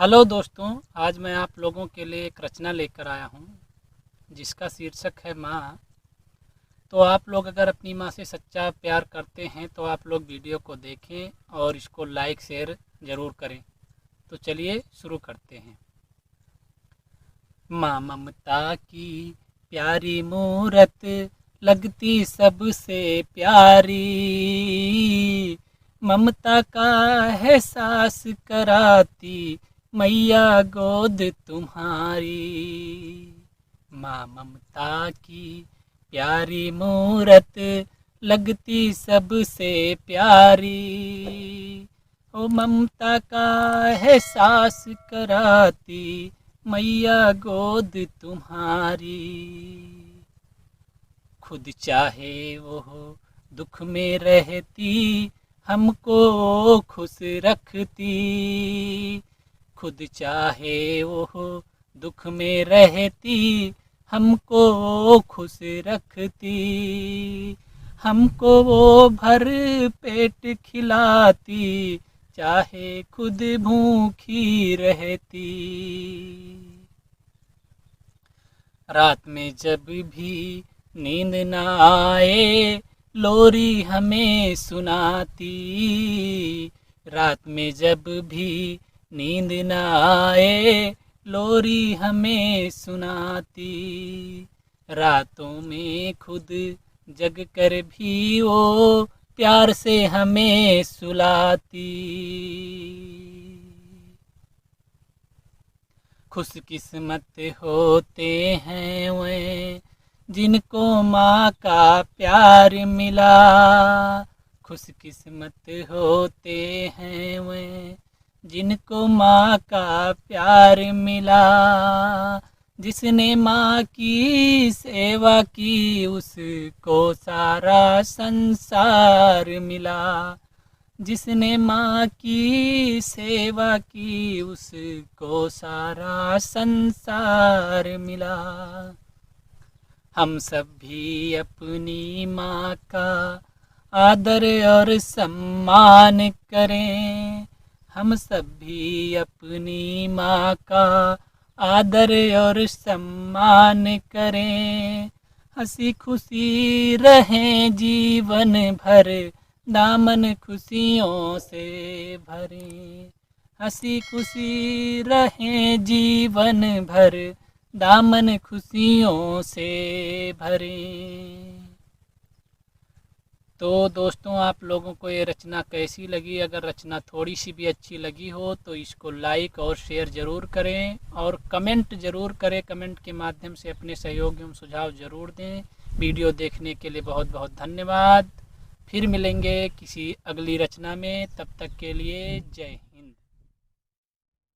Hello दोस्तों, आज मैं आप लोगों के लिए एक रचना लेकर आया हूँ जिसका शीर्षक है माँ। तो आप लोग अगर अपनी माँ से सच्चा प्यार करते हैं तो आप लोग वीडियो को देखें और इसको लाइक शेयर ज़रूर करें। तो चलिए शुरू करते हैं। माँ ममता की प्यारी मूरत लगती सबसे प्यारी, ममता का एहसास कराती मैया गोद तुम्हारी। माँ ममता की प्यारी मूरत लगती सबसे प्यारी, ओ ममता का एहसास कराती मैया गोद तुम्हारी। खुद चाहे वो दुख में रहती हमको खुश रखती, खुद चाहे वो दुख में रहती हमको खुश रखती, हमको वो भर पेट खिलाती चाहे खुद भूखी रहती। रात में जब भी नींद न आए लोरी हमें सुनाती, रात में जब भी नींद न आए लोरी हमें सुनाती, रातों में खुद जग कर भी वो प्यार से हमें सुलाती। खुशकिस्मत होते हैं वे जिनको माँ का प्यार मिला, खुशकिस्मत होते हैं वे जिनको माँ का प्यार मिला। जिसने माँ की सेवा की उसको सारा संसार मिला, जिसने माँ की सेवा की उसको सारा संसार मिला। हम सब भी अपनी माँ का आदर और सम्मान करें, हम सब भी अपनी माँ का आदर और सम्मान करें। हंसी खुशी रहें जीवन भर दामन खुशियों से भरें, हंसी खुशी रहें जीवन भर दामन खुशियों से भरें। तो दोस्तों, आप लोगों को ये रचना कैसी लगी? अगर रचना थोड़ी सी भी अच्छी लगी हो तो इसको लाइक और शेयर ज़रूर करें और कमेंट ज़रूर करें। कमेंट के माध्यम से अपने सहयोग एवं सुझाव ज़रूर दें। वीडियो देखने के लिए बहुत बहुत धन्यवाद। फिर मिलेंगे किसी अगली रचना में, तब तक के लिए जय हिंद।